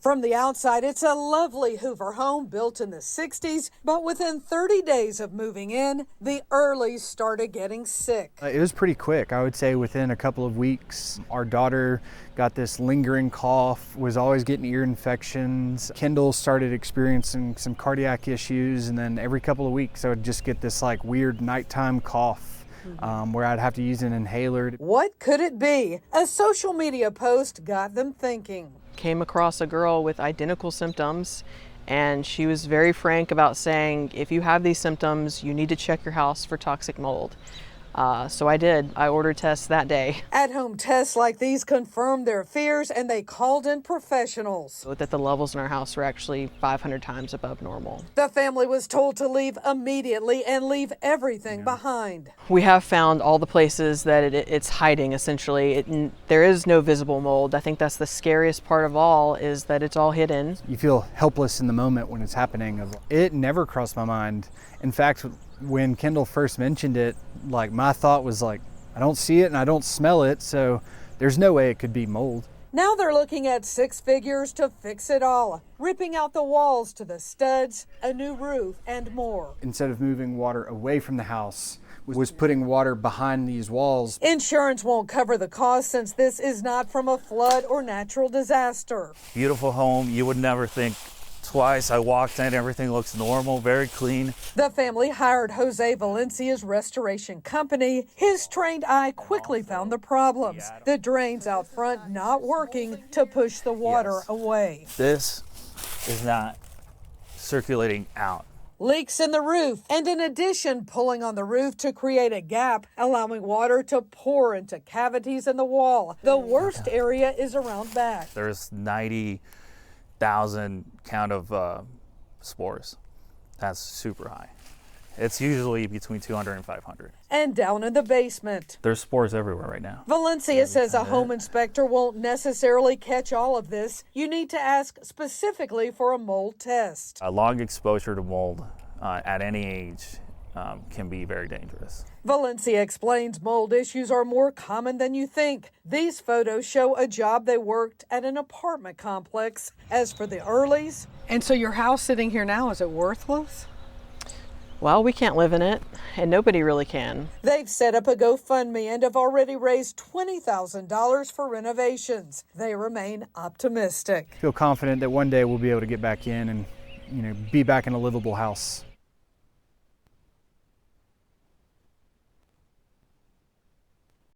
From the outside, it's a lovely Hoover home built in the 60s, but within 30 days of moving in, the Earlys started getting sick. It was pretty quick. I would say within a couple of weeks, our daughter got this lingering cough, was always getting ear infections. Kendall started experiencing some cardiac issues, and then every couple of weeks I would just get this like weird nighttime cough. Where I'd have to use an inhaler. What could it be? A social media post got them thinking. Came across a girl with identical symptoms, and she was very frank about saying, if you have these symptoms, you need to check your house for toxic mold. So I did. I ordered tests that day. At-home tests like these confirmed their fears, and they called in professionals. That the levels in our house were actually 500 times above normal. The family was told to leave immediately and leave everything behind. We have found all the places that it's hiding, essentially. There is no visible mold. I think that's the scariest part of all, is that it's all hidden. You feel helpless in the moment when it's happening. It never crossed my mind. In fact, when Kendall first mentioned it, like my thought was like, I don't see it and I don't smell it, so there's no way it could be mold. Now they're looking at 6 figures to fix it all, ripping out the walls to the studs, a new roof, and more. Instead of moving water away from the house, was putting water behind these walls. Insurance won't cover the cost since this is not from a flood or natural disaster. Beautiful home, you would never think twice. I walked in, everything looks normal, very clean. The family hired Jose Valencia's restoration company. His trained eye quickly found the problems. The drains out front not working to push the water away. This is not circulating out. Leaks in the roof, and in addition, pulling on the roof to create a gap, allowing water to pour into cavities in the wall. The worst area is around back. There's 90,000 count of spores. That's super high. It's usually between 200 and 500. And down in the basement. There's spores everywhere right now. Valencia says a home inspector won't necessarily catch all of this. You need to ask specifically for a mold test. A long exposure to mold at any age can be very dangerous. Valencia explains mold issues are more common than you think. These photos show a job they worked at an apartment complex. As for the Earlys. And so your house sitting here now, is it worthless? Well, we can't live in it, and nobody really can. They've set up a GoFundMe and have already raised $20,000 for renovations. They remain optimistic. I feel confident that one day we'll be able to get back in and, be back in a livable house.